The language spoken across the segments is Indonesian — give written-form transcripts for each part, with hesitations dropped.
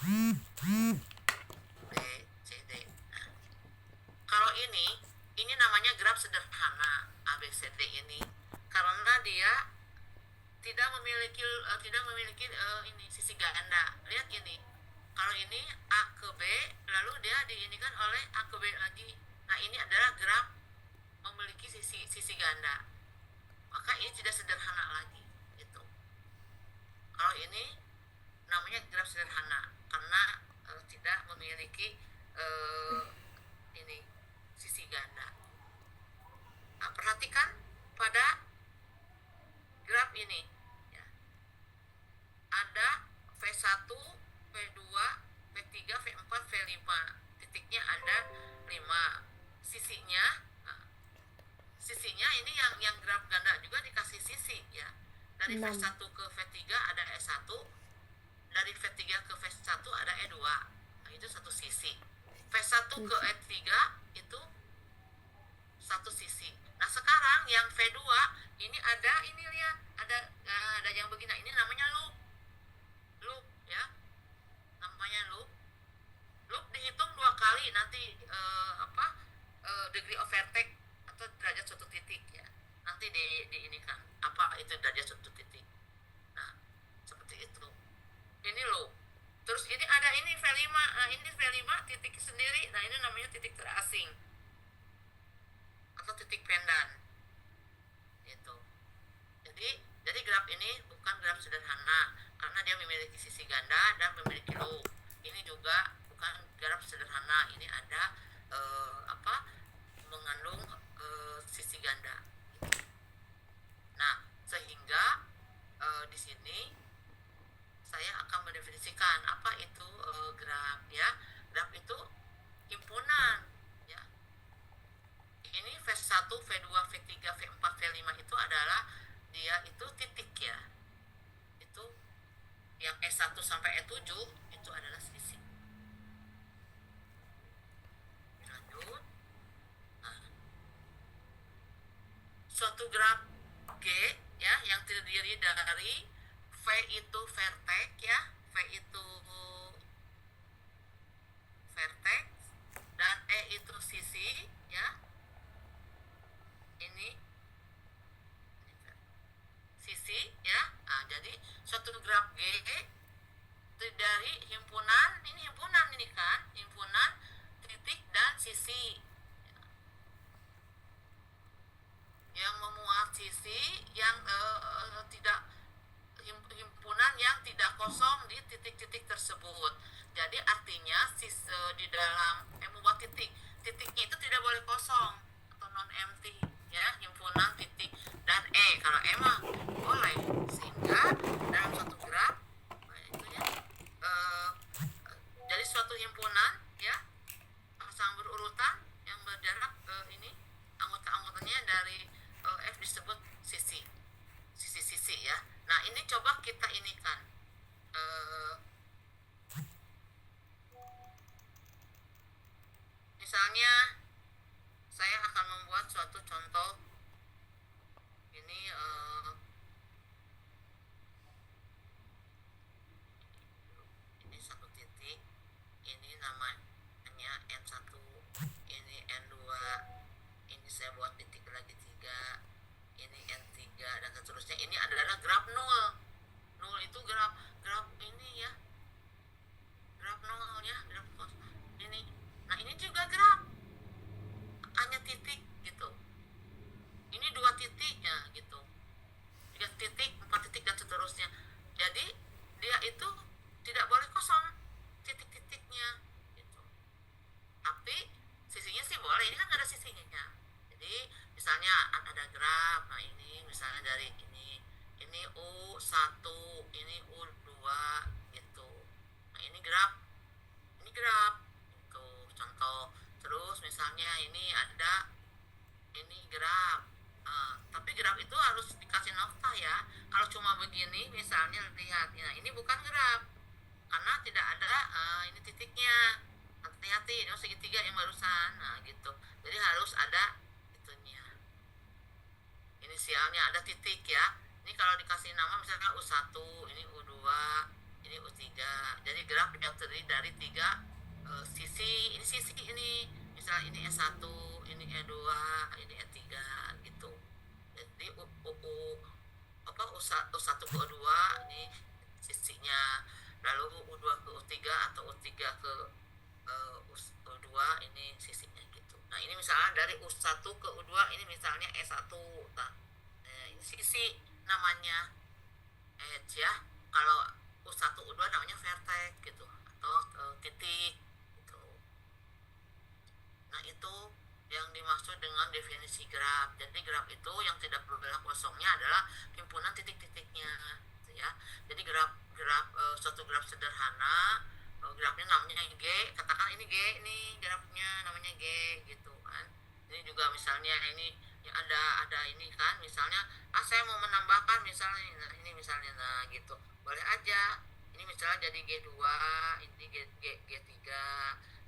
B, C, D. Nah, kalau ini namanya graf sederhana A, B, C, D ini karena dia tidak memiliki ini sisi ganda. Lihat ini. Kalau ini A ke B, lalu dia diinikan oleh A ke B lagi. Nah, ini adalah graf memiliki sisi ganda. Maka ini tidak sederhana lagi gitu. Kalau ini namanya graf sederhana karena tidak memiliki ini sisi ganda. Nah, perhatikan pada graf ini ya. Ada V1, V2, V3, V4, V5. Titiknya ada 5. Sisinya ini yang graf ganda juga dikasih sisi ya. Dari 6. V1 ke V3 ada E1, dari V3 ke V1 ada E2. Nah, itu satu sisi. V1 ke E3 itu satu sisi. Nah, sekarang yang V2 ini lihat, ada yang begini. Nah, ini namanya loop. Loop ya. Namanya loop. Loop dihitung 2 kali nanti degree of vertex atau derajat suatu titik ya. Nanti ini kan apa itu derajat suatu titik. Nah, seperti itu. Ini loop. Terus ini ada ini V5. Nah, ini V5 titik sendiri. Nah, ini namanya titik terasing atau titik pendan. Gitu. Jadi graf ini bukan graf sederhana karena dia memiliki sisi ganda dan memiliki loop. Ini juga bukan graf sederhana. Ini ada mengandung sisi ganda. Nah, sehingga di sini saya akan mendefinisikan apa itu graf ya. Graf itu himpunan ya. Ini V1, V2, V3, V4, V5 itu adalah dia itu titik ya. Itu yang E1 sampai E7 itu adalah sisi. Lanjut. Nah, suatu graf G ya yang terdiri dari V itu vertex ya, V itu vertex dan E itu sisi ya. Ini sisi ya. Nah, jadi suatu graf G dari himpunan ini kan, himpunan titik dan sisi. Yang memuat sisi yang tidak himpunan yang tidak kosong di titik-titik tersebut. Jadi artinya di dalam membuat titiknya itu tidak boleh kosong atau non empty ya, himpunan titik dan kalau mah boleh, sehingga dalam suatu graf itu ya jadi suatu himpunan ya pasang berurutan yang berjarak ini anggota-anggotanya dari F disebut sisi ya. Nah, ini coba kita inikan misalnya saya akan membuat suatu contoh ini ini satu titik, ini namanya N1, ini N2, ini saya buat titik lagi 3, ini N3 dan seterusnya. Ini adalah graf nol. Nol itu graf ini ya, graf nol ya, graf ini. Nah, ini juga graf hanya titik gitu. Ini 2 titik ya gitu, 3 titik, 4 titik dan seterusnya. Jadi dia itu tidak boleh kosong titik-titiknya gitu. Tapi sisinya sih boleh, ini kan ada sisinya. Jadi misalnya ada graf, nah ini misalnya dari ini U1, ini U2 gitu. Nah, ini graf itu contoh. Terus misalnya ini ada ini graf. Tapi graf itu harus dikasih nokta ya. Kalau cuma begini misalnya lihat, nah ini bukan graf karena tidak ada ini titiknya. Hati-hati, ini segitiga yang barusan. Nah, gitu. Jadi harus ada itunya. Inisialnya ada titik ya. Ini kalau dikasih nama misalnya U1, ini U2, ini ini U3. Jadi graf yang terdiri dari tiga sisi. Ini sisi ini, misalnya ini S1, ini E2, ini E3 gitu. Jadi U1 ke U2 ini sisinya, lalu U2 ke U3 atau U3 ke U2 ini sisinya gitu. Nah ini misalnya dari U1 ke U2 ini misalnya E1. Nah, ini sisi namanya edge ya. Kalau U1 U2 namanya vertex gitu, atau titik gitu. Nah itu yang dimaksud dengan definisi graf. Jadi graf itu yang tidak berbelah kosongnya adalah himpunan titik-titiknya gitu ya. Jadi suatu graf sederhana, grafnya namanya G, katakan ini G, ini grafnya namanya G gitu kan. Ini juga misalnya ini ya ada ini kan, misalnya saya mau menambahkan misalnya ini misalnya, nah gitu boleh aja. Ini misalnya jadi G2, ini G3,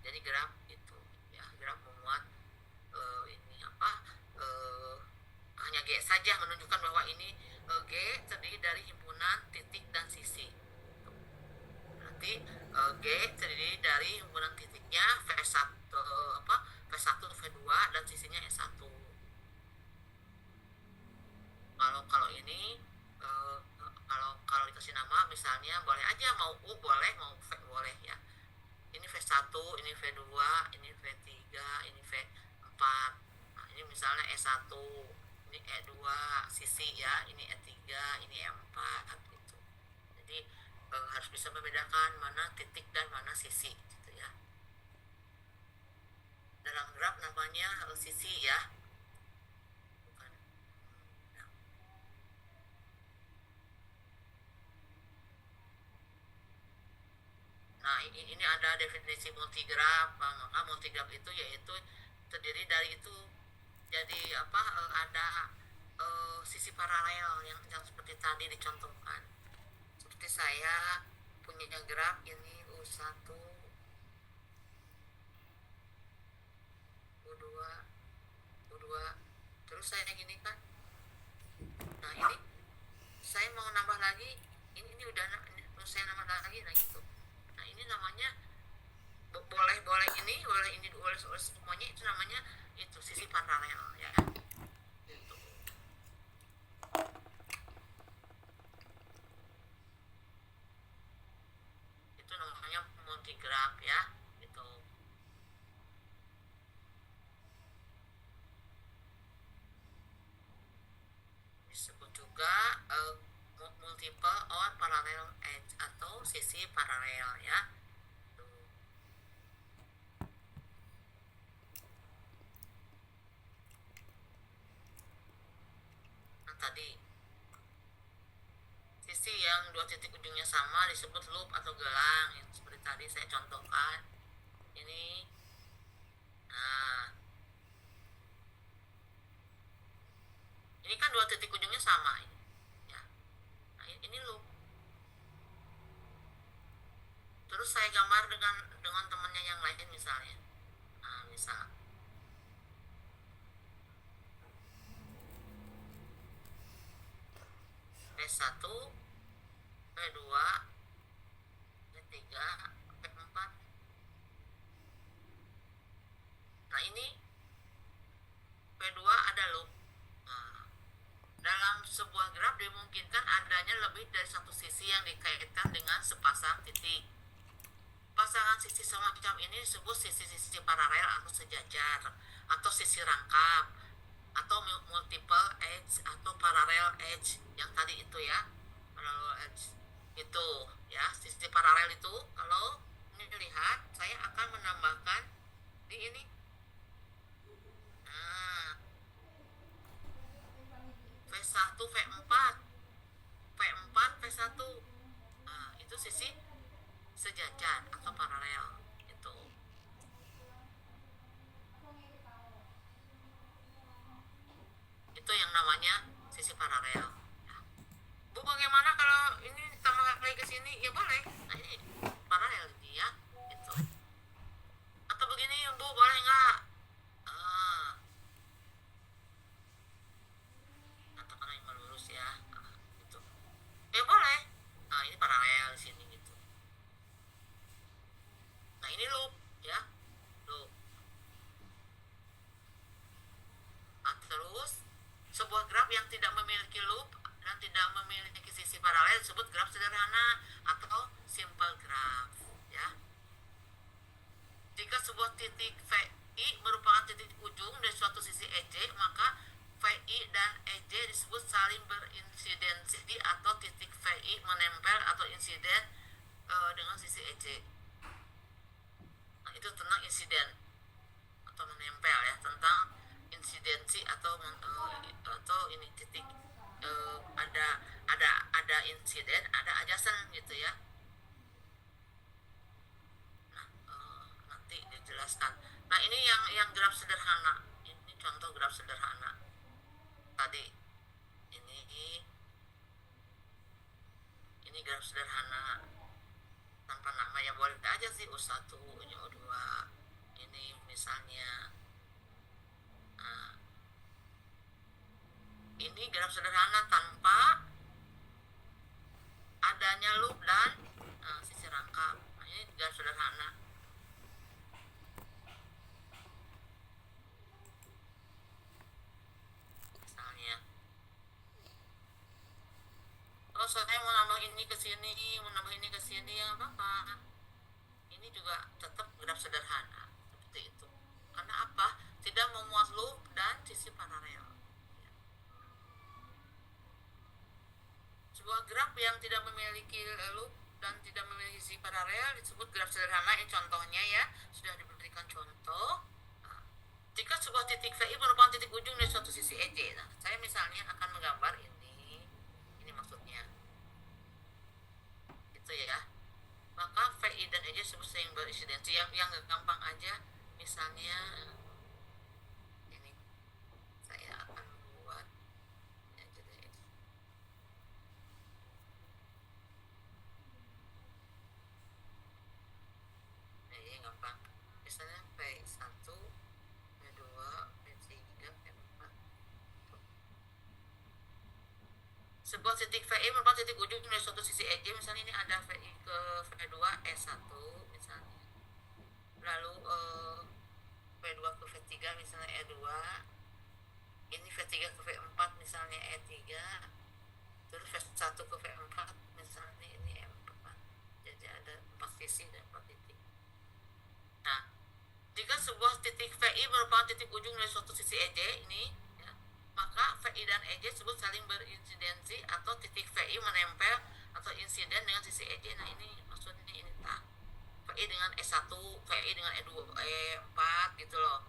jadi graf itu ya, graf memuat ini apa, hanya G saja, menunjukkan bahwa ini G terdiri dari himpunan titik dan sisi. Berarti G terdiri dari himpunan titiknya V1 V1 V2 dan sisinya S1. Kalau ini kalau dikasih nama misalnya boleh aja, mau U boleh, mau V boleh ya. Ini V1, ini V2, ini V3, ini V4. Nah, ini misalnya E1, ini E2 sisi ya, ini E3, ini E4 gitu. Jadi harus bisa membedakan mana titik dan mana sisi gitu ya. Dalam graf namanya sisi ya. Bukan. Nah, ini ada definisi multigraf. Maka multigraf itu yaitu terdiri dari itu. Jadi ada sisi paralel yang seperti tadi dicontohkan. Seperti saya punya graf ini U1, U2, U2. Terus saya gini kan. Nah, ini saya mau nambah lagi. Ini udah saya nambah lagi, nah gitu. Nah, ini namanya boleh ini boleh semuanya, itu namanya itu sisi paralel ya gitu. Itu namanya multigraf ya gitu. Disebut juga multiple or parallel edge atau sisi paralel ya. Nah, tadi sisi yang dua titik ujungnya sama disebut loop atau gelang, yang seperti tadi saya contohkan. Ini, nah, ini kan dua titik ujungnya sama ini, ya. Nah, ini loop. Terus saya gambar dengan temannya yang lain misalnya. Nah, misal V1, V2, V3, V4. Nah, ini V2 ada loop. Nah, dalam sebuah graf dimungkinkan adanya lebih dari satu sisi yang dikaitkan dengan sepasang titik. Pasangan sisi semacam ini disebut sisi-sisi paralel atau sejajar, atau sisi rangkap, atau multiple edge atau parallel edge yang tadi itu ya. Parallel edge itu ya, sisi paralel itu kalau ini lihat, saya akan menambahkan di ini. Nah, V1 V4 V4 V1. Nah, itu sisi sejajar atau paralel itu. Itu yang namanya sisi paralel. Bu, bagaimana kalau ini tambah lagi ke sini? Ya boleh. Nah, ini paralel ya itu. Atau begini Bu, boleh nggak? Katakanlah yang lurus ya. Itu ya boleh. Nah, ini paralel di sini gitu. yang tidak memiliki loop dan tidak memiliki sisi paralel disebut graf sederhana atau simple graph, ya. Jika sebuah titik VI merupakan titik ujung dari suatu sisi EJ, maka VI dan EJ disebut saling berinsidensi atau titik VI menempel atau insiden dengan sisi EJ. Nah, itu tentang insiden atau menempel, ya, tentang insidensi atau ini titik ada insiden, ada adjacent gitu, ya. Nah, nanti dijelaskan. Nah, ini yang graf sederhana. Ini contoh graf sederhana. Tadi ini graf sederhana tanpa nama, ya boleh aja sih U1, ini U2. Ini misalnya ini graf sederhana tanpa adanya loop dan sisi rangkap. Nah, ini graf sederhana. Misalnya, kalau saya mau nambah ini ke sini, mau nambah ini ke sini, ya apa-apa. Ini juga tetap graf sederhana seperti itu. Karena apa? Tidak memuat loop dan sisi paralel. Sebuah graf yang tidak memiliki loop dan tidak memiliki sisi paralel disebut graf sederhana. Ini contohnya, ya, sudah diberikan contoh. Nah, jika sebuah titik VI merupakan titik ujung dari suatu sisi EJ, nah, saya misalnya akan menggambar ini maksudnya, itu, ya. Maka VI dan EJ disebut saling berinsidensi. Yang gampang aja, misalnya ini saya akan buat aja deh. Nah, ini gampang. Misalnya V1, V2, V3, V4. Sebuah titik VI merupakan titik ujung dari suatu sisi EJ. Misalnya ini ada VI ke V2 E1 misalnya. Lalu V2 ke V3 misalnya E2. Ini V3 ke V4 misalnya E3. Terus V1 ke V4 misalnya ini E4. Jadi ada 4 sisi dan 4 titik. Nah, jika sebuah titik VI merupakan titik ujung dari suatu sisi EJ ini, ya, maka VI dan EJ disebut saling berinsidensi atau titik VI menempel atau insiden dengan sisi EJ. Nah, ini maksudnya ini tak. VI dengan E1, VI dengan E2, E4 gitu loh.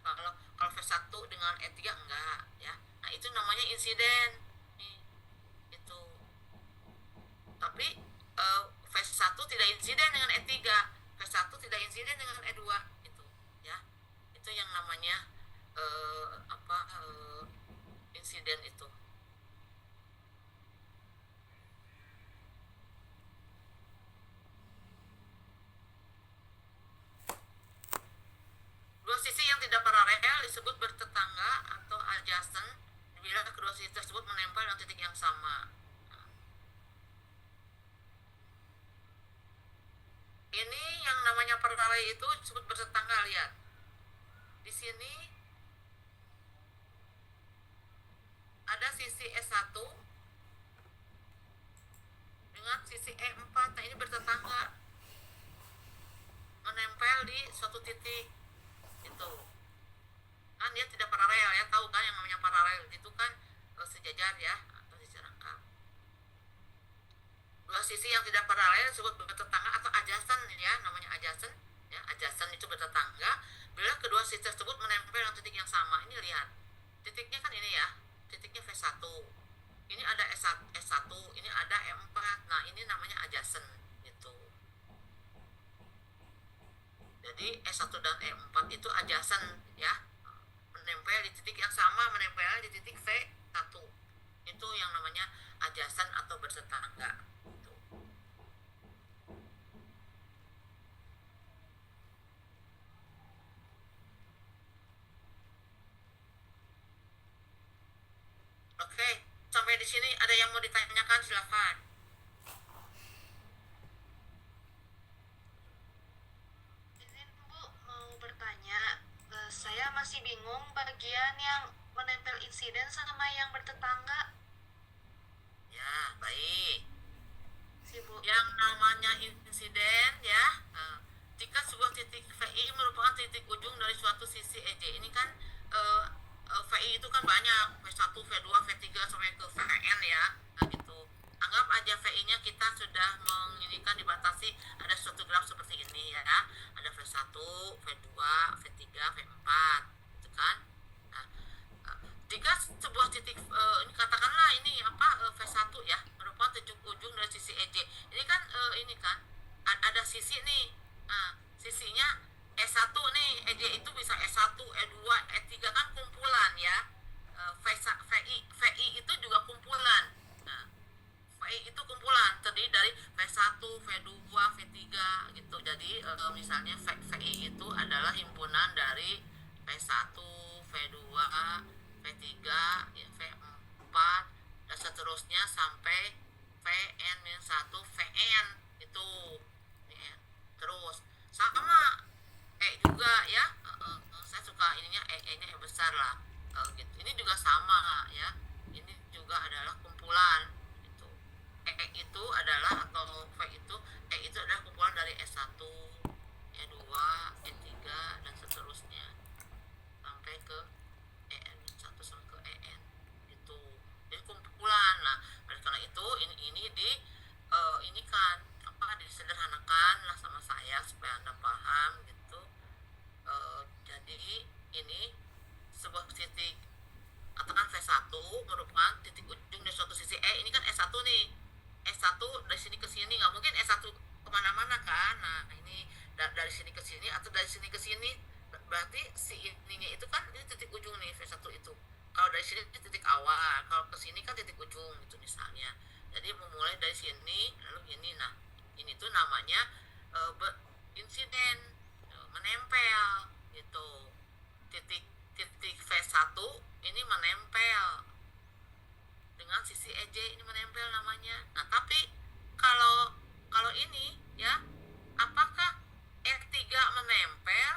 Kalau V1 dengan E3 enggak, ya. Nah, itu namanya insiden. Nih, itu. Tapi V1 tidak insiden dengan E3, V1 tidak insiden dengan E2 itu, ya. Itu yang namanya insiden itu. Dua sisi yang tidak paralel disebut bertetangga atau adjacent bila kedua sisi tersebut menempel dengan titik yang sama. Ini yang namanya paralel itu disebut bertetangga. Lihat di sini ada sisi E1 dengan sisi E4. Nah, ini bertetangga, menempel di suatu titik itu. Kan dia tidak paralel, ya, tahu kan yang namanya paralel itu kan sejajar, ya, atau sisi rangkap. Dua sisi yang tidak paralel disebut bertetangga atau adjacent, ya, namanya adjacent, ya. Adjacent itu bertetangga bila kedua sisi tersebut menempel dengan titik yang sama. Ini lihat titiknya kan ini, ya, titiknya V1, ini ada S1, ini ada E4. Nah, ini namanya adjacent gitu. Jadi E1 dan E4 itu adjacent, ya, menempel di titik yang sama, menempel di titik V1. Itu yang namanya adjacent atau bertetangga. Oke, sampai di sini ada yang mau ditanyakan, silakan. Izin Bu, mau bertanya. Saya masih bingung bagian yang menempel insiden sama yang bertetangga. Ya, baik. Sih, Bu. Yang namanya insiden ya, jika sebuah titik VI merupakan titik ujung dari suatu sisi EJ. Ini kan eh, VI itu kan banyak, V1, V2, V3 sampai ke VN ya. Nah, gitu. Anggap aja VI-nya kita sudah menginginkan dibatasi ada suatu graf seperti ini ya. Ada V1, V2, V3, V4 gitu kan. Nah, jika sebuah titik ini katakanlah ini apa V1 ya merupakan titik ujung dari sisi EJ. Ini kan ini kan ada sisi nih. Nah, sisinya E1 nih, EJ itu bisa E1, E2, E3 kan kumpulan ya. VI itu juga kumpulan. Nah, VI itu kumpulan terdiri dari V1, V2, V3 gitu. Jadi misalnya VI itu adalah himpunan dari V1, V2, V3, ya, V4 dan seterusnya sampai Vn-1 Vn itu. Ya. Terus sama juga ya. Saya suka ininya nya besar lah. Gitu. Ini juga sama ya. Ini juga adalah kumpulan gitu. Itu adalah atau V itu adalah kumpulan dari S1, E2, E3 dan seterusnya sampai ke EN1 sampai ke EN gitu. Jadi kumpulan. Nah, oleh karena itu ini ini kan apa disederhanakan lah sama saya supaya Anda paham gitu. Jadi ini sebuah titik katakan V1 merupakan titik ujung dari suatu sisi ini kan S1 nih. S1 dari sini ke sini nggak mungkin S1 kemana-mana kan. Nah ini dari sini ke sini atau dari sini ke sini berarti si ininya itu kan ini titik ujung nih V1 itu. Kalau dari sini titik awal, kalau ke sini kan titik ujung itu misalnya. Jadi memulai dari sini lalu ini. Nah ini tuh namanya insiden menempel gitu. Titik titik V1 ini menempel dengan sisi EJ, ini menempel namanya. Nah tapi kalau kalau ini ya, apakah E3 menempel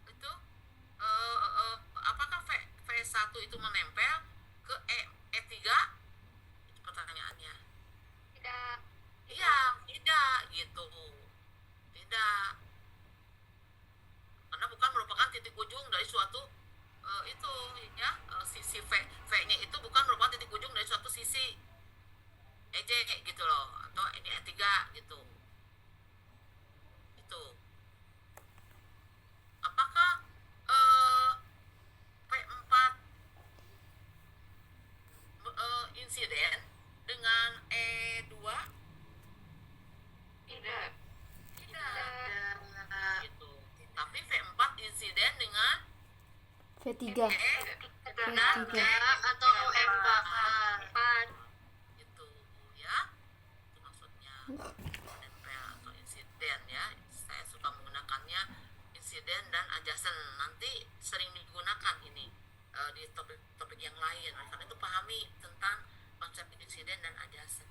itu apakah V1 itu menempel ke E3? Itu pertanyaannya. Tidak. Iya, tidak gitu. Tidak. Karena bukan merupakan titik ujung dari suatu itu ya sisi V-nya itu bukan merupakan titik ujung dari suatu sisi EJ gitu loh atau ini E3 gitu. Itu. Apakah P4 insiden dengan E2? Tidak. Tidak. Tidak. Gitu. Tapi V4 insiden dengan V3. Tenaga atau M4. itu ya. Itu maksudnya nempel atau insiden ya. Saya suka menggunakannya insiden dan adjacent. Nanti sering digunakan ini di topik-topik yang lain. Karena itu pahami tentang konsep insiden dan adjacent.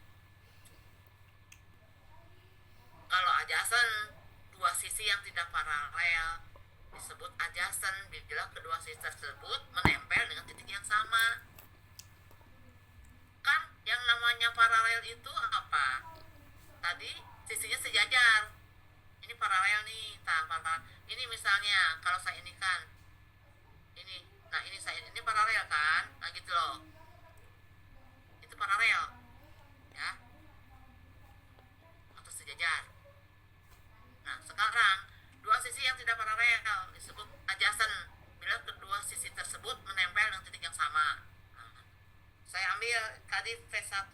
Kalau adjacent dua sisi yang tidak paralel disebut adjacent bila kedua sisi tersebut menempel dengan titik yang sama. Kan yang namanya paralel itu apa? Tadi sisinya sejajar. Ini paralel nih, ini misalnya kalau saya ini kan ini, nah ini saya ini paralel kan, nah gitu loh. Itu paralel, ya, atau sejajar. Nah sekarang dua sisi yang tidak paralel disebut adjacent bila kedua sisi tersebut menempel dengan titik yang sama. Nah, saya ambil tadi V1,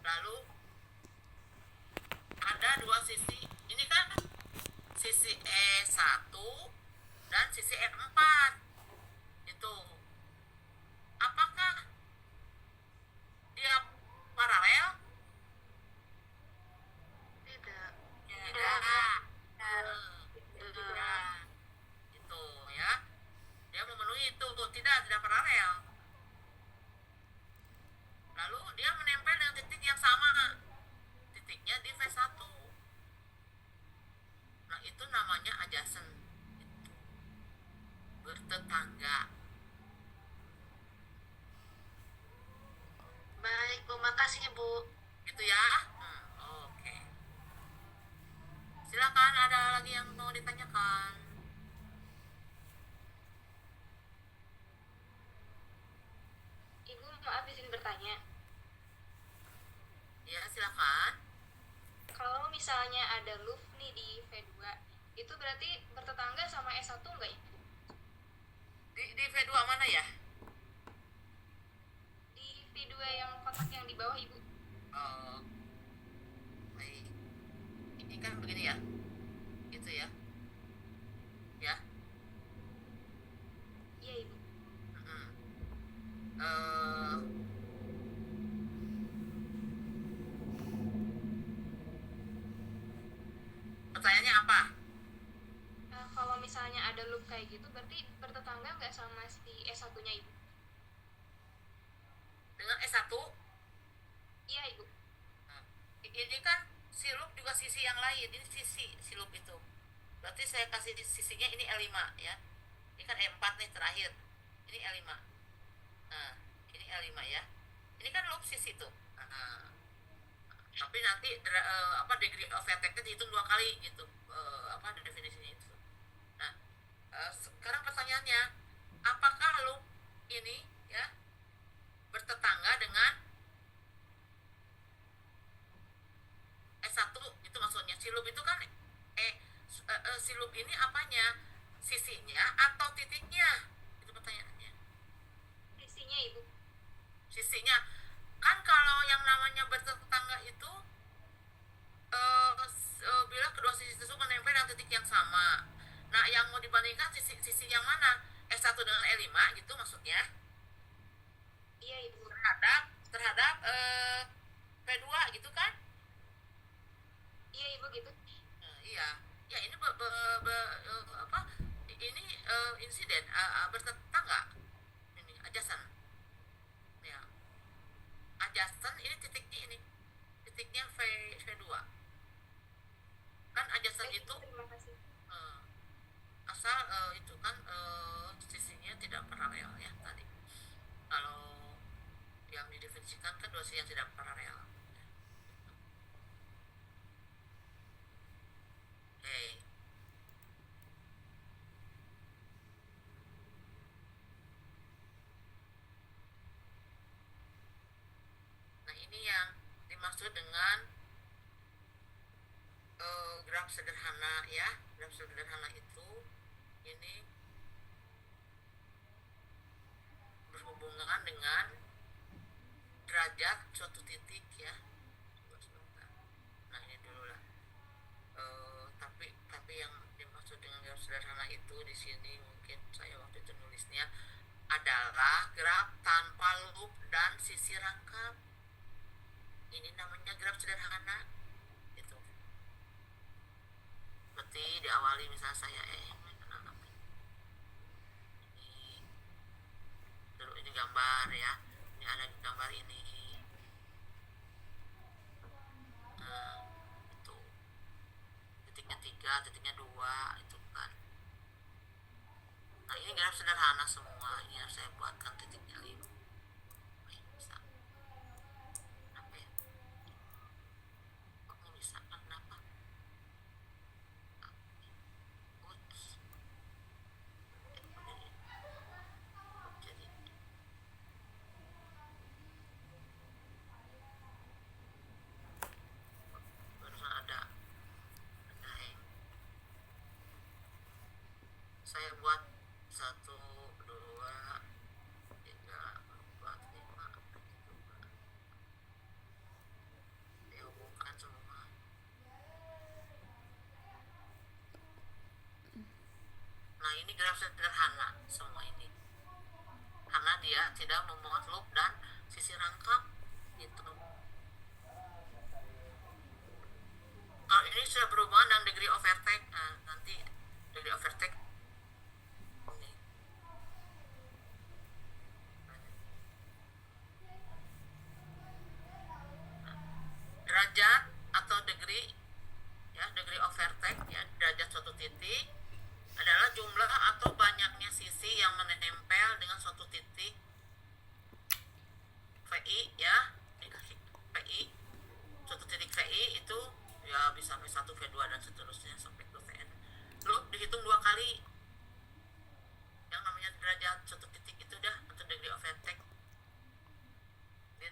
lalu ada dua sisi. Ini kan sisi E1 dan sisi E4. Itu. Apakah dia paralel? Tidak. Tidak. Tidak. Itu ya. Dia memenuhi itu. Tidak paralel. Lalu dia menempel dengan titik yang sama. Titiknya di V1. Nah, itu namanya adjacent. Gitu. bertetangga. Baik, Bu. Makasih, Bu. Gitu ya. Oke. Silakan, ada lagi yang mau ditanyakan? Ibu, maaf izin bertanya. Ya, silakan. Kalau misalnya ada loop nih di V2, itu berarti bertetangga sama S1 nggak, Ibu? Di V2 mana ya? Di V2 yang kotak yang di bawah, Ibu. Oh, baik. Ini kan begini ya. Gitu ya. Ya. Iya, Ibu. Mm-mm. Eh, pertanyaannya apa? Kalau misalnya ada loop kayak gitu, berarti bertetangga nggak sama si S1-nya, Ibu? Dengan S1, Iya, Ibu. ini kan si loop juga sisi yang lain. Ini sisi si loop itu. Berarti saya kasih di sisinya ini L5 ya. Ini kan E4 nih terakhir. Ini L5. Nah, ini L5 ya. Ini kan loop sisi tuh. Nah, tapi nanti degree of attack-nya dihitung 2 kali gitu. Definisinya itu. Nah, sekarang pertanyaannya, apakah loop ini ya bertetangga dengan S1? Itu maksudnya si loop itu kan si loop ini apanya? Sisinya atau titiknya? Itu pertanyaannya. Sisinya, Ibu. Sisinya. Kan kalau yang namanya bertetangga itu bila kedua sisi tersebut menempel dengan titik yang sama. Nah, yang mau dibandingkan sisi yang mana? S1 dengan E5 gitu maksudnya. Iya, Ibu. Terhadap P2 gitu kan? Iya, Ibu, gitu. Iya. Ya, ini ini insiden bertetangga. Ini adjacent. Ya. Adjacent ini titiknya ini. Titiknya V2. Kan adjacent Baik, itu terima kasih. asal itu kan sisinya tidak paralel ya tadi. Kalau yang didefinisikan kan dua sisi yang tidak paralel. Oke. Nah, ini yang dimaksud dengan graf sederhana ya. Graf sederhana itu ini berhubungan dengan derajat suatu titik ya. Coba sebentar. Nah, ini dulu lah. Tapi yang dimaksud dengan graf sederhana itu di sini mungkin saya waktu itu nulisnya adalah graf tanpa loop dan sisi rangkap. Ini namanya graf sederhana itu. Berarti diawali misalnya saya ini gambar ya. Ini ada gambar ini. Nah, itu titiknya 3, titiknya 2 itu kan. Nah, ini graf sederhana semua. Ini harus saya buatkan titiknya 5. Bisa. Kenapa ya? Kok nggak bisa? Kenapa? Ups. Jadi barusan ada hang. Saya buat 1, 2, 3, 4, 5 dihubungkan semua. Nah, ini graf sederhana semua ini karena dia tidak memuat loop dan sisi rangkap gitu. Kalau ini sudah berhubungan dengan degree of attack, nanti degree of attack ini. Derajat atau degree ya, degree of attack ya, derajat suatu titik adalah jumlah atau banyaknya sisi yang menempel dengan suatu titik VI ya, dikasih VI, suatu titik VI itu ya bisa V1, V2 dan seterusnya sampai ke Vn. Lalu dihitung 2 kali yang namanya derajat suatu titik itu dah, atau degree of attack.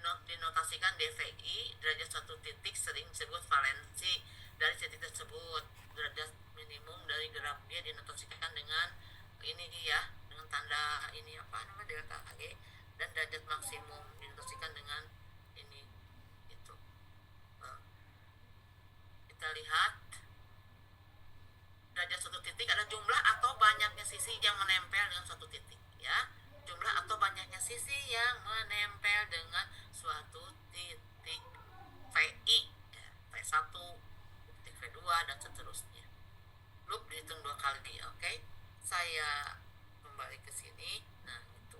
Dinotasikan dVi, derajat suatu titik sering disebut valensi dari titik tersebut. Derajat minimum dari grafnya dinotasikan dengan ini ya, dengan tanda ini apa namanya delta G, dan derajat maksimum dinotasikan dengan ini itu. Kita lihat derajat suatu titik ada jumlah atau banyaknya sisi yang menempel dengan suatu titik ya, jumlah atau banyaknya sisi yang menempel dengan suatu titik VI ya, V1, titik V2 dan seterusnya. Loop dihitung 2 kali, oke? Saya kembali ke sini. Nah, itu.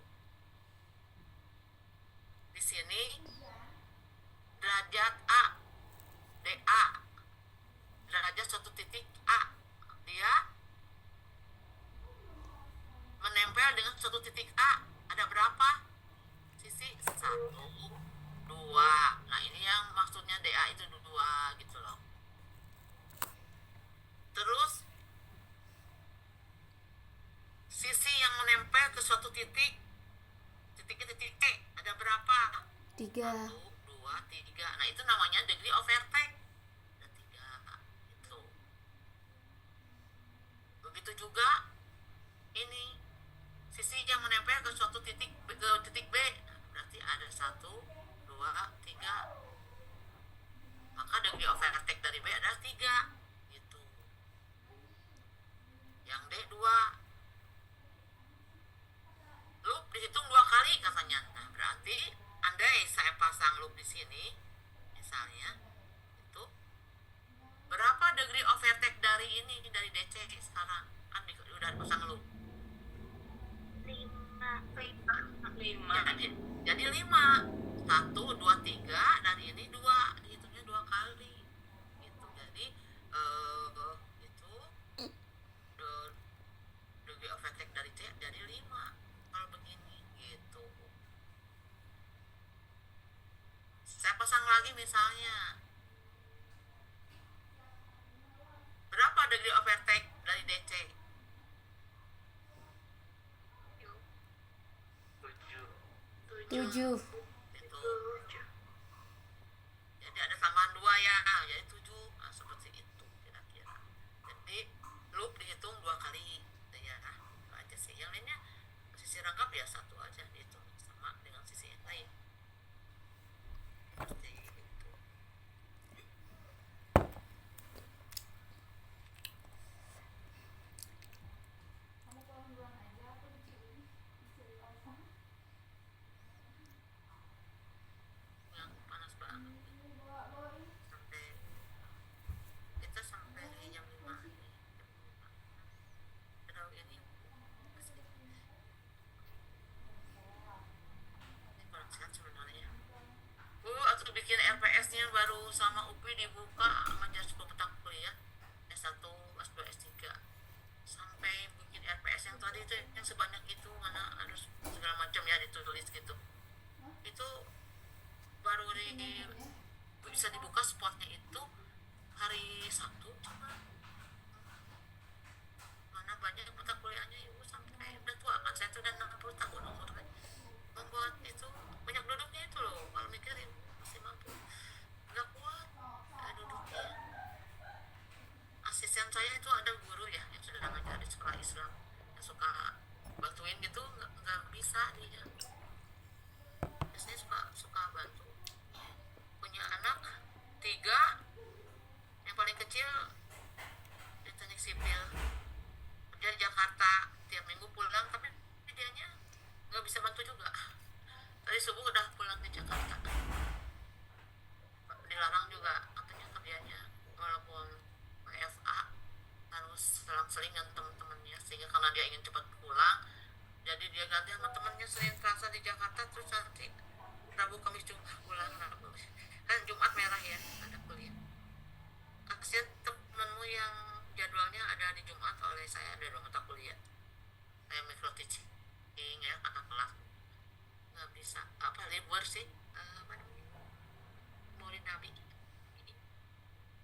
Di sini derajat A, DA, derajat suatu titik A, dia menempel dengan suatu titik A. Ada berapa sisi? 1, 2. Nah, ini yang maksudnya DA itu 2 gitu loh. Terus sisi yang menempel ke suatu titik, titiknya titik T, ada berapa? 3. 1, 2, 3. Nah, itu namanya degree of attack. Ada 3 itu. Begitu juga ini sisi yang menempel ke suatu titik, ke titik B, berarti ada 1, 2, 3. Maka degree of attack dari B adalah 3 gitu. Yang D 2. Loop dihitung 2 kali katanya. Nah, berarti andai saya pasang loop di sini misalnya, itu berapa degree of attack dari ini, dari DC sekarang kan udah pasang loop 5. Jadi 5. 1, 2, 3 dari ini 2, dihitungnya 2 kali gitu. Jadi itu degree of attack dari C jadi 5 kalau begini gitu. Saya pasang lagi misalnya, berapa degree of attack dari DC? 7. Itu. Jadi ada tambahan 2 ya, jadi 7. Nah, seperti itu kira-kira. Jadi loop dihitung 2 kali gitu ya. Itu aja sih. Yang lainnya sisi rangkap ya 1 aja dihitung sama dengan sisi yang lain. Seperti itu. Yang panas banget. Sampai kita sampai jam 5 nih. Jam 5. Aduh, ini asik. Ini kurang sehat sebenarnya. Aku bikin RPS-nya baru sama UPI dibuka sama Jasko Petak Kuliah S1, S2, S3. Sampai bikin RPS yang tadi itu yang sebanyak itu, mana harus segala macam ya ditulis gitu. Itu baru bisa dibuka spotnya itu hari Sabtu cuma. Mana banyak mata kuliahnya ibu sampai udah tua kan, saya tuh udah 60 tahun umurnya. Membuat itu banyak duduknya itu loh, kalau mikirin masih mampu. Nggak kuat duduknya. Asisten saya itu ada guru ya yang sudah ngajar di sekolah Islam yang suka bantuin gitu, nggak bisa dia. Biasanya suka bantu. Punya anak 3, yang paling kecil di teknik sipil, kerja di Jakarta, tiap minggu pulang, tapi dianya nggak bisa bantu juga. Tadi subuh udah pulang ke Jakarta, dilarang juga katanya kerjanya, walaupun WFA harus selang-seling dengan teman-temannya, sehingga karena dia ingin cepat pulang, jadi dia ganti sama temannya Senin Selasa di Jakarta, terus nanti Rabu Kamis Jumat pulang. Rabu kan Jumat merah ya, ada kuliah. Kasihan temenmu yang jadwalnya ada di Jumat, oleh saya ada 2 mata hemodinamik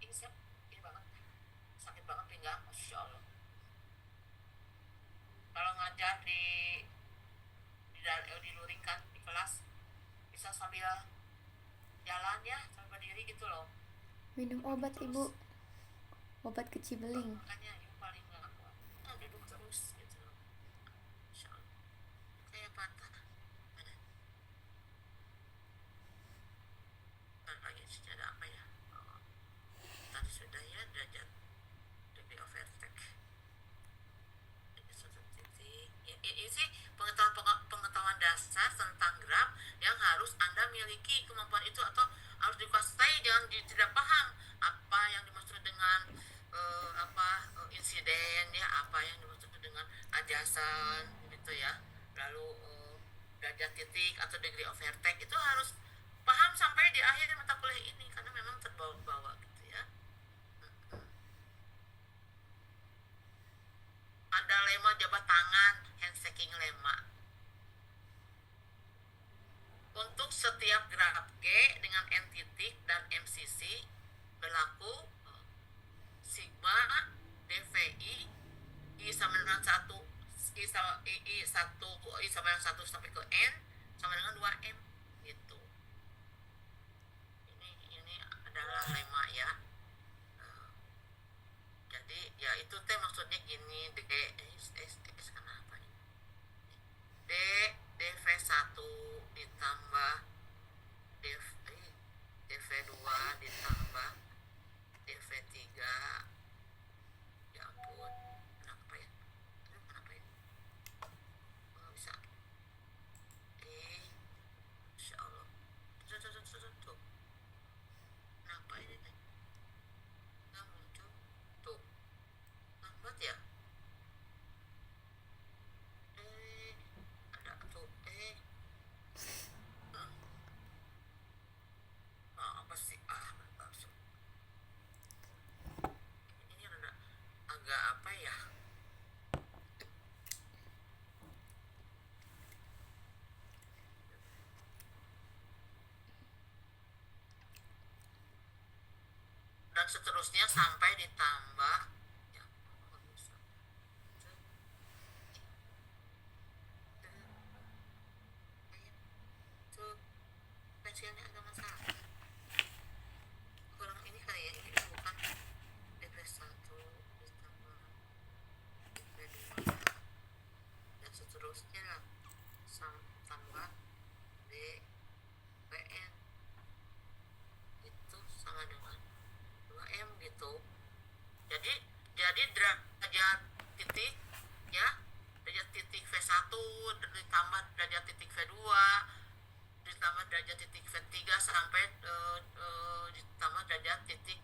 ini siap ini banget sakit banget pinggang masya Allah kalau ngajar di luring kan di kelas bisa sambil jalan ya sambil berdiri gitu loh Minum obat terus ibu, obat kecibeling. makanya ibu paling nggak kuat duduk terus gitu loh masya Allah kayak patah ada lagi sih ada apa ya oh, tadi sudah ya derajat degree of attack ini satu titik ini sih pengetahuan dasar tentang gram yang harus anda miliki kemampuan itu atau harus dikuasai jangan tidak paham apa yang dimaksud dengan insiden ya apa yang dimaksud dengan adjacent gitu ya lalu derajat titik atau degree of attack itu harus paham sampai di akhir mata kuliah ini karena memang terbawa-bawa gitu ya ada lemma jabat tangan handshaking lemma untuk setiap graf G dengan N titik dan MCC berlaku sigma DVI I sama dengan 1 I sama dengan 1 sampai ke N sama dengan 2M gitu ini adalah lemma ya jadi ya itu teh maksudnya gini kenapa nih DV1 ditambah DV2 ditambah DV3 ya ampun kenapa ya oh, bisa insya Allah tuh kenapa ini nih nggak muncul tuh lambat ya ada tuh apa sih langsung ini ada agak apa ya dan seterusnya sampai ditambah ya nggak bisa tuh pensilnya agak masalah kurang ini kali ya ini bukan DP1 ditambah DP2 dan seterusnya lah tambah DPN itu sama dengan 2M gitu jadi derajat titik ya derajat titik V1 ditambah derajat titik V2 ditambah derajat titik V3 sampai ditambah derajat titik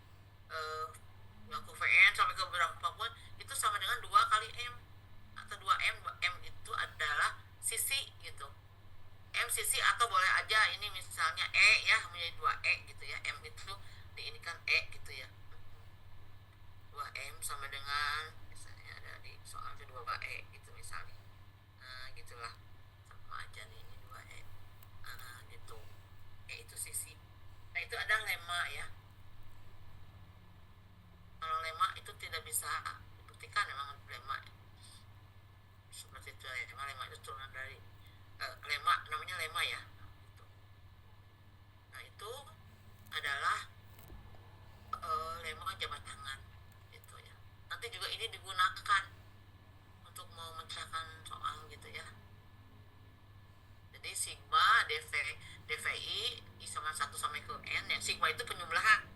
yang ke VN sampai ke berapapun itu sama dengan 2 kali M atau 2M M itu adalah sisi gitu M sisi atau boleh aja ini misalnya E ya menjadi 2E gitu ya M itu diinikan E gitu ya 2M sama dengan misalnya ada di soal 2E gitu misalnya nah gitulah sama aja nih ini 2E gitu itu sisi nah itu ada lemma ya kalau lemma itu tidak bisa dibuktikan memang lemma seperti itu ya lemma itu turunan dari lemma namanya lemma ya gitu. Nah itu adalah lemma jabat tangan gitu ya nanti juga ini digunakan untuk memecahkan soal gitu ya jadi sigma DVI I sama 1 sampai ke N yang sigma itu penjumlahan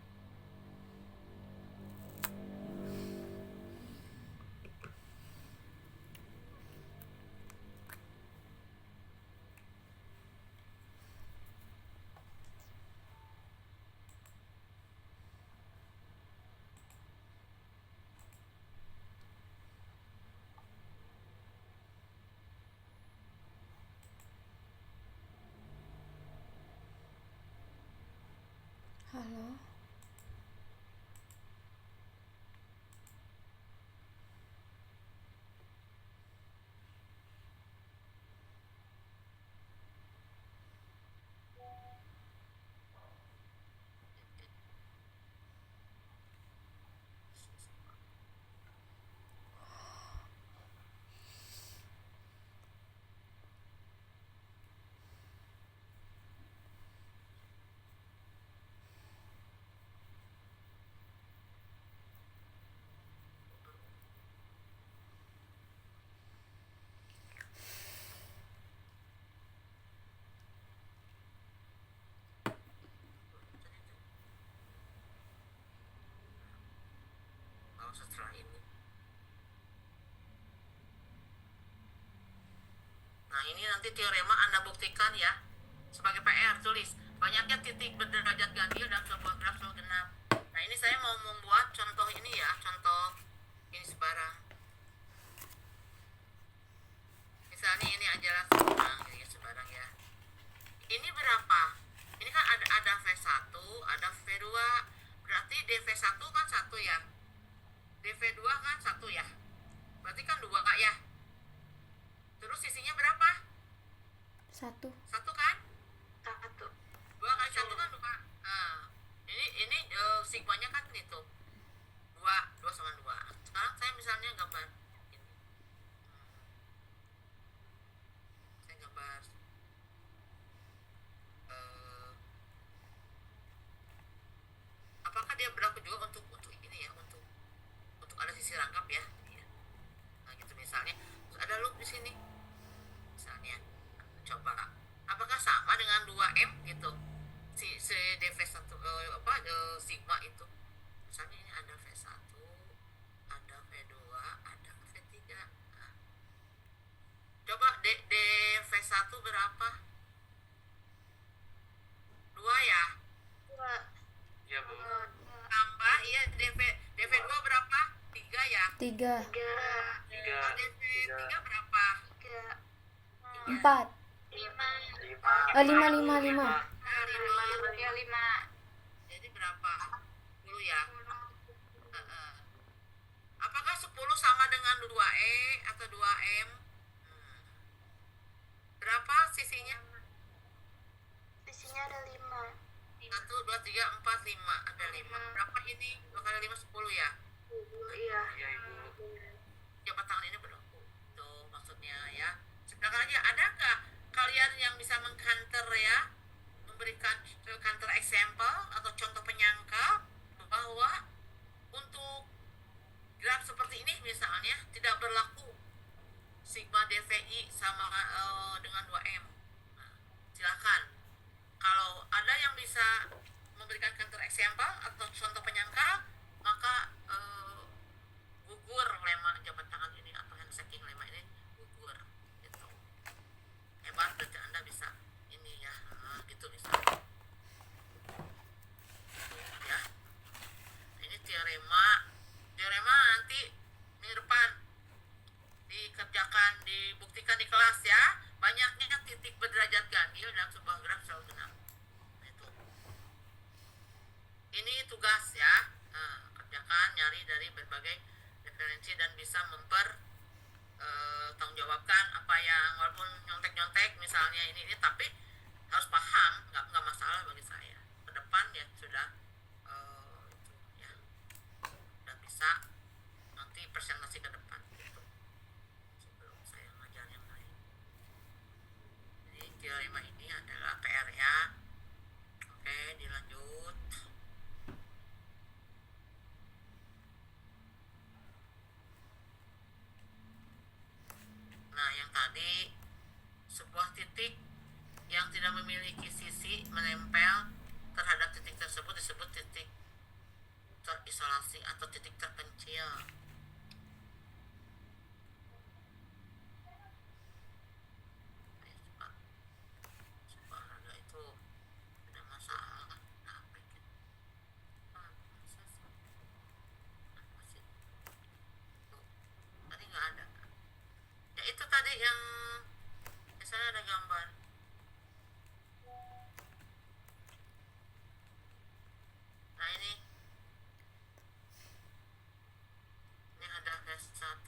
Halo, setelah ini. Nah, ini nanti teorema Anda buktikan ya. Sebagai PR, tulis. Banyaknya titik berderajat ganjil dan sebuah graf selalu genap. Nah, ini saya mau membuat contoh ini ya. Contoh ini sebarang. Misalnya ini adalah sebarang, ini sebarang ya. Ini berapa? Ini kan ada V1, ada V2. Berarti dV1 kan 1 ya. dV2 kan 1 ya. Berarti kan 2 Kak ya. Terus sisinya berapa? 1. 1 kan? 1. 2 kali 1 kan 2. Nah, ini sigmanya kan itu. 2 sama 2. Sekarang saya misalnya gambar ini. Saya gambar apakah dia berlaku juga untuk ini ya, untuk ada sisi rangkap ya. Iya. Nah, gitu misalnya. Terus ada loop di sini. Misalnya. Coba. Apakah sama dengan 2M gitu? Si dV1 sigma itu. Misalnya ini ada V1, ada V2, ada V3. Nah. Coba dV1 berapa? 2 ya. 2. Iya, Bu. Tambah iya dV2 berapa? 3 ya. 3. 3. dV3 berapa? 4. 5. 5, 5, 5. 5. Ya 5. Jadi berapa? 10 ya. Apakah 10 sama dengan 2E atau 2M? Berapa sisinya? Sisinya ada 5. 1, 2, 3, 4, 5. Ada 5. Berapa ini? 2 kali 5, 10 ya. Iya. Iya, Ibu. Jabat tangan ini berlaku. Itu maksudnya ya. Sedangkan aja adakah kalian yang bisa mengcounter ya, memberikan counter example atau contoh penyangka bahwa untuk graf seperti ini misalnya tidak berlaku sigma dvi sama dengan 2M. Nah, silakan. Kalau ada yang bisa memberikan counter example atau contoh penyangka, maka gugur lema jabat tangan ini atau handshaking lema ini gugur gitu. Hebat, berarti Anda bisa ini ya. Nah, gitu bisa ya. Ini teorema nanti minggu depan dikerjakan, dibuktikan di kelas ya. Banyaknya titik berderajat ganjil dalam sebuah graf selalu genap. Itu ini tugas ya. Nah, kerjakan, nyari dari berbagai referensi dan bisa tanggung jawabkan apa yang walaupun nyontek misalnya ini tapi harus paham, nggak masalah bagi saya. Ke depan ya sudah itu ya udah bisa nanti presentasi ke depan gitu. Sebelum saya ngajar yang lain. Jadi teorema ini adalah PR ya. Oke, dilanjut. Nah, yang tadi sebuah titik yang tidak memiliki sisi menempel terhadap titik tersebut disebut titik terisolasi atau titik terpencil. Coba ada itu ada masalah. Nah, bikin. Masa sih? Masih. Tuh, tadi nggak ada. Ya itu tadi yang misalnya ada gambar. Nah ini ada V1,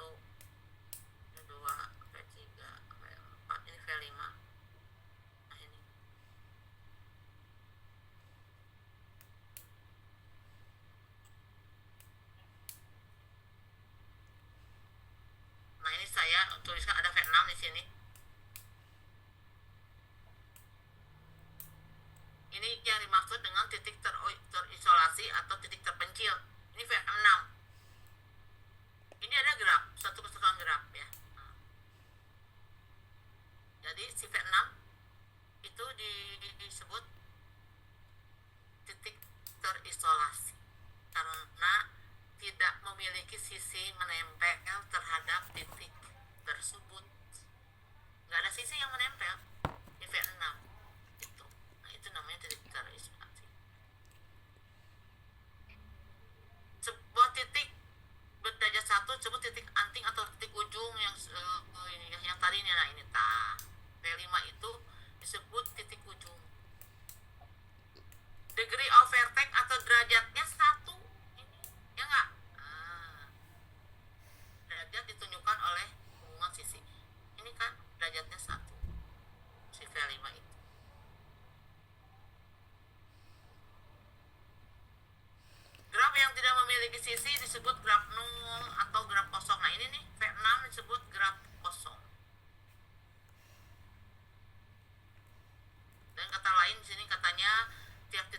V2, V3, V4, ini V5. Nah ini nah ini saya tuliskan ada V6 di sini. Ini yang dimaksud dengan titik terisolasi atau titik terpencil. Ini V6. Ini ada graf, satu kesatuan graf ya. Nah. Jadi si V6 itu disebut titik terisolasi karena tidak memiliki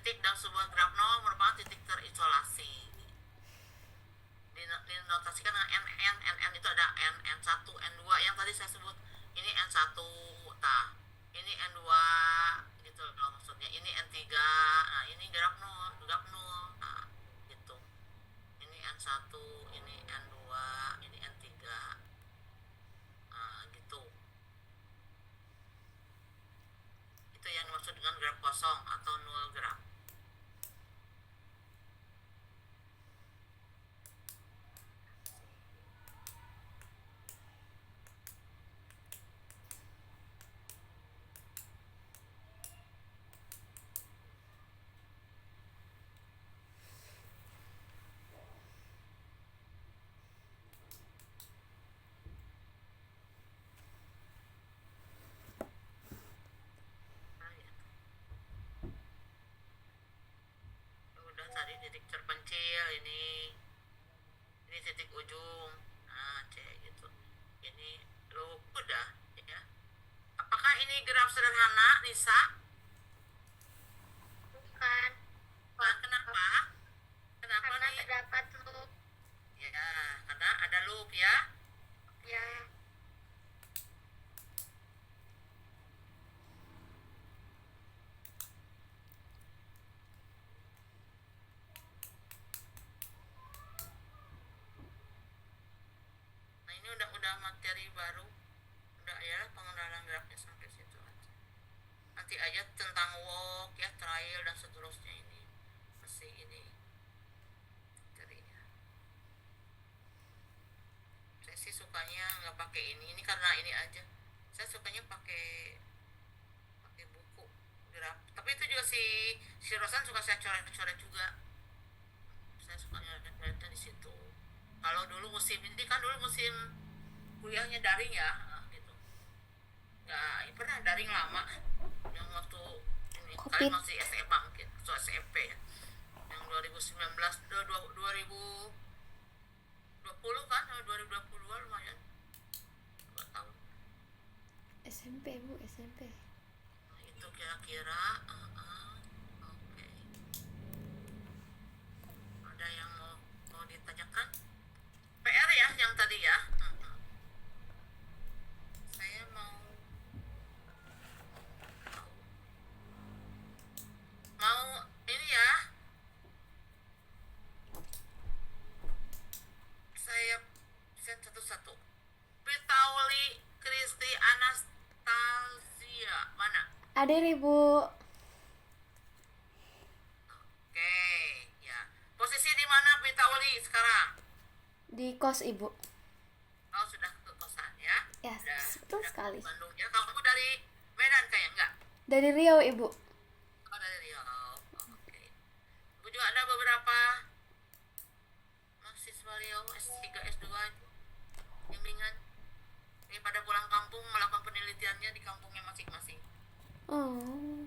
titik dalam sebuah graf nol merupakan titik terisolasi. Dinotasikan dengan NN itu ada N1, N2 yang tadi saya sebut. Ini N1, nah ini N2 gitu loh maksudnya. Ini N3, nah ini graf nol, nah gitu. Ini N1, ini N2, ini N3, nah gitu. Itu yang dimaksud dengan graf kosong atau nol graf. Udah tadi titik terpencil ini titik ujung, nah C gitu. Ini lo udah ya. Apakah ini graf sederhana, Nisa? Bukan. Nah, kenapa? Kenapa Karena nih? terdapat loop. Ya, karena ada loop ya. Ya. Nah ini udah materi baru, udah ya pengenalan grafnya sampai situ aja. Nanti aja tentang walk ya, trial dan seterusnya ini masih ini materinya. Saya sih sukanya nggak pakai ini karena ini aja. Saya sukanya pakai buku graf. Tapi itu juga si Rosan suka saya coret-coret juga. Saya sukanya lihat di situ. Kalau dulu musim ini kan dulu musim kuliahnya daring ya, gitu. Ya, pernah daring lama yang waktu ini Covid. kalian masih SMA mungkin, atau SMP ya. Yang 2019 2020 kan, 2020 lumayan 2 tahun. SMP Bu, SMP. Nah, itu kira-kira oke. Ada yang mau ditanyakan? PR ya yang tadi ya. Saya mau ini ya. Saya set satu-satu. Pitauli Kristi Anastasia mana? Ada nih Bu. Oke, ya. Posisi di mana Pitauli sekarang? Di kos Ibu. Oh, sudah ke kosan ya? Ya, betul Udah sekali. ke Bandung ya. Kamu dari Medan kayak enggak? Dari Riau Ibu. Oh, dari Riau. Oke. Ibu juga ada beberapa mahasiswa Riau S3, S2 bimbingan. Ini pada pulang kampung melakukan penelitiannya di kampungnya masing-masing. Oh.